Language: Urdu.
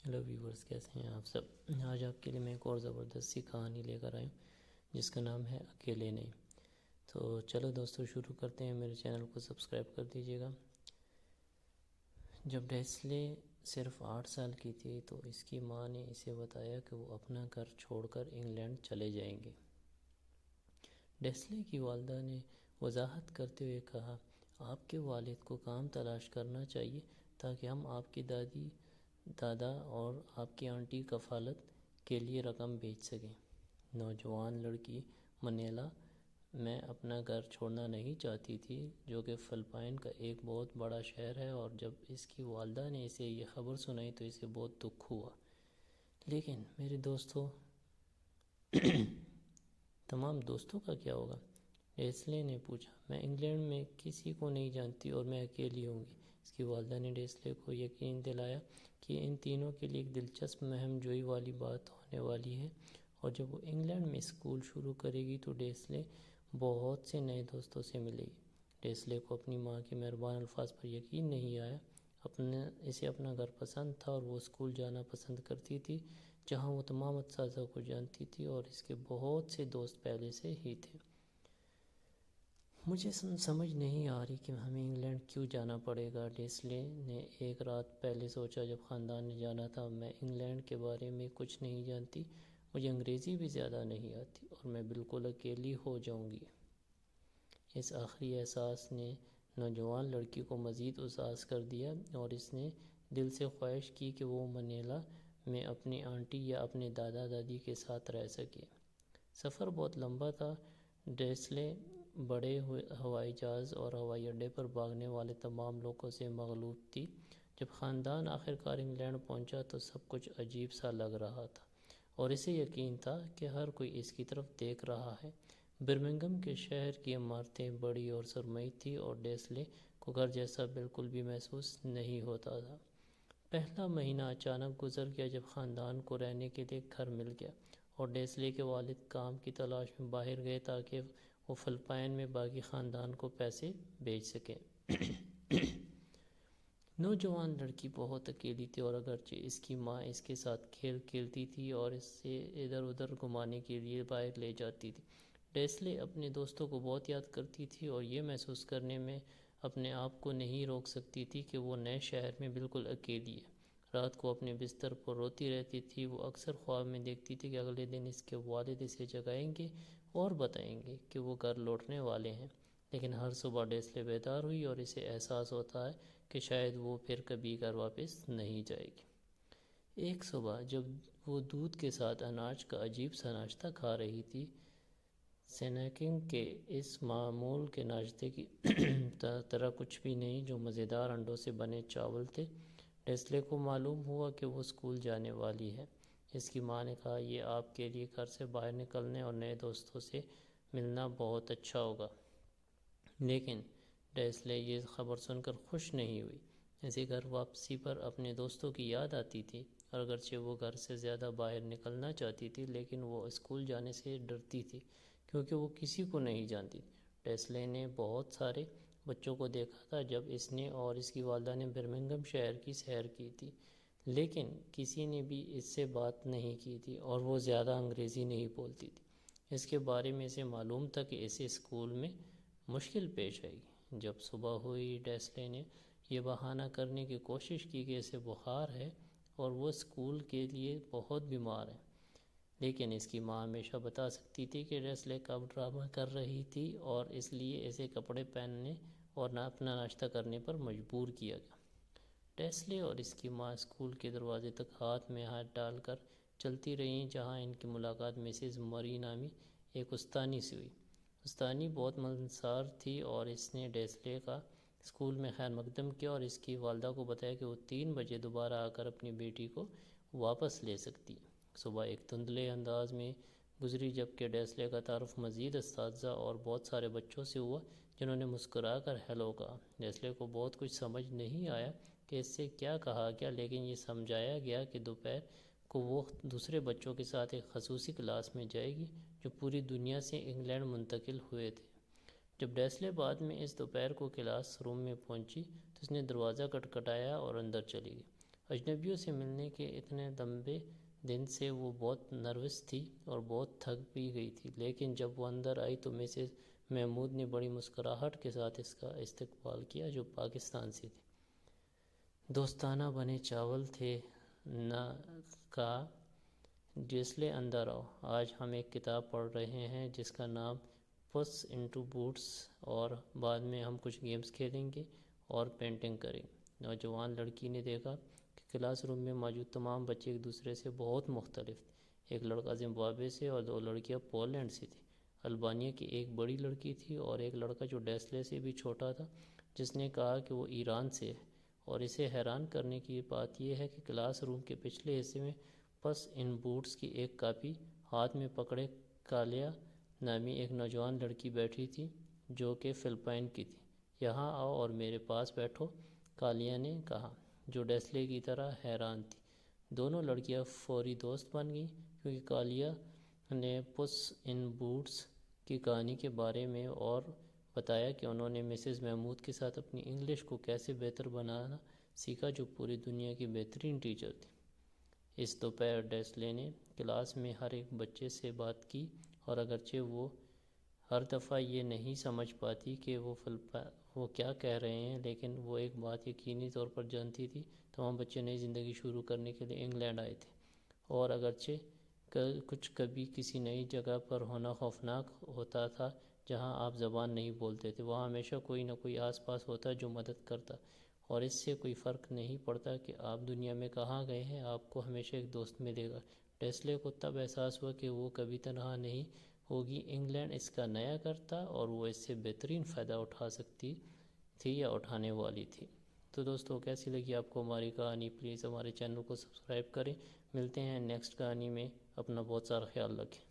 ہیلو ویورز، کیسے ہیں آپ سب؟ آج آپ کے لیے میں ایک اور زبردست سی کہانی لے کر آیا ہوں جس کا نام ہے اکیلے نہیں۔ تو چلو دوستو شروع کرتے ہیں۔ میرے چینل کو سبسکرائب کر دیجیے گا۔ جب ڈیسلے صرف 8 سال کی تھی تو اس کی ماں نے اسے بتایا کہ وہ اپنا گھر چھوڑ کر انگلینڈ چلے جائیں گے۔ ڈیسلے کی والدہ نے وضاحت کرتے ہوئے کہا، آپ کے والد کو کام تلاش کرنا چاہیے تاکہ ہم آپ کی دادا اور آپ کی آنٹی کفالت کے لیے رقم بھیج سکیں۔ نوجوان لڑکی منیلا میں اپنا گھر چھوڑنا نہیں چاہتی تھی، جو کہ فلپائن کا ایک بہت بڑا شہر ہے، اور جب اس کی والدہ نے اسے یہ خبر سنائی تو اسے بہت دکھ ہوا۔ لیکن میرے دوستوں تمام دوستوں کا کیا ہوگا؟ ڈیسلے نے پوچھا۔ میں انگلینڈ میں کسی کو نہیں جانتی اور میں اکیلی ہوں گی۔ اس کی والدہ نے ڈیسلے کو یقین دلایا کہ ان تینوں کے لیے ایک دلچسپ مہم جوئی والی بات ہونے والی ہے، اور جب وہ انگلینڈ میں اسکول شروع کرے گی تو ڈیسلے بہت سے نئے دوستوں سے ملے گی۔ ڈیسلے کو اپنی ماں کے مہربان الفاظ پر یقین نہیں آیا۔ اسے اپنا گھر پسند تھا اور وہ اسکول جانا پسند کرتی تھی جہاں وہ تمام اساتذہ کو جانتی تھی، اور اس کے بہت سے دوست پہلے سے ہی تھے۔ مجھے سمجھ نہیں آ رہی کہ ہمیں انگلینڈ کیوں جانا پڑے گا، ڈیسلے نے ایک رات پہلے سوچا جب خاندان نے جانا تھا۔ میں انگلینڈ کے بارے میں کچھ نہیں جانتی، مجھے انگریزی بھی زیادہ نہیں آتی، اور میں بالکل اکیلی ہو جاؤں گی۔ اس آخری احساس نے نوجوان لڑکی کو مزید اداس کر دیا، اور اس نے دل سے خواہش کی کہ وہ منیلا میں اپنی آنٹی یا اپنے دادا دادی کے ساتھ رہ سکے۔ سفر بہت لمبا تھا۔ ڈیسلے بڑے ہوائی جہاز اور ہوائی اڈے پر بھاگنے والے تمام لوگوں سے مغلوب تھی۔ جب خاندان آخرکار انگلینڈ پہنچا تو سب کچھ عجیب سا لگ رہا تھا، اور اسے یقین تھا کہ ہر کوئی اس کی طرف دیکھ رہا ہے۔ برمنگھم کے شہر کی عمارتیں بڑی اور سرمئی تھیں، اور ڈیسلے کو گھر جیسا بالکل بھی محسوس نہیں ہوتا تھا۔ پہلا مہینہ اچانک گزر گیا جب خاندان کو رہنے کے لیے گھر مل گیا، اور ڈیسلے کے والد کام کی تلاش میں باہر گئے تاکہ وہ فلپائن میں باقی خاندان کو پیسے بھیج سکیں۔ نوجوان لڑکی بہت اکیلی تھی، اور اگرچہ اس کی ماں اس کے ساتھ کھیل کھیلتی تھی اور اسے ادھر ادھر گھمانے کے لیے باہر لے جاتی تھی، ڈیسلے اپنے دوستوں کو بہت یاد کرتی تھی اور یہ محسوس کرنے میں اپنے آپ کو نہیں روک سکتی تھی کہ وہ نئے شہر میں بالکل اکیلی ہے۔ رات کو اپنے بستر پر روتی رہتی تھی۔ وہ اکثر خواب میں دیکھتی تھی کہ اگلے دن اس کے والد اسے جگائیں گے اور بتائیں گے کہ وہ گھر لوٹنے والے ہیں، لیکن ہر صبح ڈیسلے بیدار ہوئی اور اسے احساس ہوتا ہے کہ شاید وہ پھر کبھی گھر واپس نہیں جائے گی۔ ایک صبح جب وہ دودھ کے ساتھ اناج کا عجیب سا ناشتہ کھا رہی تھی، سنیکنگ کے اس معمول کے ناشتے کی طرح کچھ بھی نہیں جو مزیدار انڈوں سے بنے چاول تھے، ڈیسلے کو معلوم ہوا کہ وہ اسکول جانے والی ہے۔ اس کی ماں نے کہا، یہ آپ کے لیے گھر سے باہر نکلنے اور نئے دوستوں سے ملنا بہت اچھا ہوگا۔ لیکن ڈیسلے یہ خبر سن کر خوش نہیں ہوئی۔ اسے گھر واپسی پر اپنے دوستوں کی یاد آتی تھی، اور اگرچہ وہ گھر سے زیادہ باہر نکلنا چاہتی تھی لیکن وہ اسکول جانے سے ڈرتی تھی کیونکہ وہ کسی کو نہیں جانتی تھی۔ ڈیسلے نے بہت سارے بچوں کو دیکھا تھا جب اس نے اور اس کی والدہ نے برمنگھم شہر کی سیر کی تھی، لیکن کسی نے بھی اس سے بات نہیں کی تھی، اور وہ زیادہ انگریزی نہیں بولتی تھی۔ اس کے بارے میں اسے معلوم تھا کہ اسے اسکول میں مشکل پیش آئے گی۔ جب صبح ہوئی، ڈیسلے نے یہ بہانہ کرنے کی کوشش کی کہ اسے بخار ہے اور وہ اسکول کے لیے بہت بیمار ہے، لیکن اس کی ماں ہمیشہ بتا سکتی تھی کہ ڈیسلے کب ڈرامہ کر رہی تھی، اور اس لیے اسے کپڑے پہننے اور اپنا ناشتہ کرنے پر مجبور کیا گیا۔ ڈیسلے اور اس کی ماں اسکول کے دروازے تک ہاتھ میں ہاتھ ڈال کر چلتی رہیں، جہاں ان کی ملاقات مسز مری نامی ایک استانی سے ہوئی۔ استانی بہت ملنسار تھی، اور اس نے ڈیسلے کا اسکول میں خیر مقدم کیا اور اس کی والدہ کو بتایا کہ وہ 3 بجے دوبارہ آ کر اپنی بیٹی کو واپس لے سکتی ہے۔ صبح ایک دھندلے انداز میں گزری جبکہ ڈیسلے کا تعارف مزید اساتذہ اور بہت سارے بچوں سے ہوا جنہوں نے مسکرا کر ہیلو کہا۔ ڈیسلے کو بہت کچھ سمجھ نہیں آیا کہ اس سے کیا کہا گیا، لیکن یہ سمجھایا گیا کہ دوپہر کو وہ دوسرے بچوں کے ساتھ ایک خصوصی کلاس میں جائے گی جو پوری دنیا سے انگلینڈ منتقل ہوئے تھے۔ جب ڈیسلے بعد میں اس دوپہر کو کلاس روم میں پہنچی تو اس نے دروازہ کھٹکھٹایا اور اندر چلی گئی۔ اجنبیوں سے ملنے کے اتنے لمبے دن سے وہ بہت نروس تھی اور بہت تھک بھی گئی تھی، لیکن جب وہ اندر آئی تو مسز محمود نے بڑی مسکراہٹ کے ساتھ اس کا استقبال کیا، جو پاکستان سے تھی۔ دوستانہ بنے چاول تھے۔ نہ کہا، ڈیسلے اندر آؤ، آج ہم ایک کتاب پڑھ رہے ہیں جس کا نام پس انٹو بوٹس، اور بعد میں ہم کچھ گیمز کھیلیں گے اور پینٹنگ کریں گے۔ نوجوان لڑکی نے دیکھا کہ کلاس روم میں موجود تمام بچے ایک دوسرے سے بہت مختلف تھے۔ ایک لڑکا زمبابوے سے اور 2 لڑکیاں پولینڈ سے تھیں۔ البانیہ کی ایک بڑی لڑکی تھی اور ایک لڑکا جو ڈیسلے سے بھی چھوٹا تھا، جس نے کہا کہ وہ ایران سے ہے، اور اسے حیران کرنے کی بات یہ ہے کہ کلاس روم کے پچھلے حصے میں پس ان بوٹس کی ایک کاپی ہاتھ میں پکڑے کالیا نامی ایک نوجوان لڑکی بیٹھی تھی، جو کہ فلپائن کی تھی۔ یہاں آؤ اور میرے پاس بیٹھو، کالیا نے کہا، جو ڈیسلے کی طرح حیران تھی۔ دونوں لڑکیاں فوری دوست بن گئیں، کیونکہ کالیا نے پس ان بوٹس کی کہانی کے بارے میں اور بتایا کہ انہوں نے مسز محمود کے ساتھ اپنی انگلش کو کیسے بہتر بنانا سیکھا، جو پوری دنیا کی بہترین ٹیچر تھی۔ اس دوپہر ڈیسلے نے کلاس میں ہر ایک بچے سے بات کی، اور اگرچہ وہ ہر دفعہ یہ نہیں سمجھ پاتی کہ وہ کیا کہہ رہے ہیں، لیکن وہ ایک بات یقینی طور پر جانتی تھی: تمام بچے نئی زندگی شروع کرنے کے لیے انگلینڈ آئے تھے، اور اگرچہ کچھ کبھی کسی نئی جگہ پر ہونا خوفناک ہوتا تھا جہاں آپ زبان نہیں بولتے تھے، وہاں ہمیشہ کوئی نہ کوئی آس پاس ہوتا جو مدد کرتا، اور اس سے کوئی فرق نہیں پڑتا کہ آپ دنیا میں کہاں گئے ہیں، آپ کو ہمیشہ ایک دوست ملے گا۔ ڈیسلے کو تب احساس ہوا کہ وہ کبھی تنہا نہیں ہوگی، انگلینڈ اس کا نیا گھر تھا اور وہ اس سے بہترین فائدہ اٹھا سکتی تھی یا اٹھانے والی تھی۔ تو دوستو، کیسی لگی آپ کو ہماری کہانی؟ پلیز ہمارے چینل کو سبسکرائب کریں۔ ملتے ہیں نیکسٹ کہانی میں، اپنا بہت سارا خیال رکھیں۔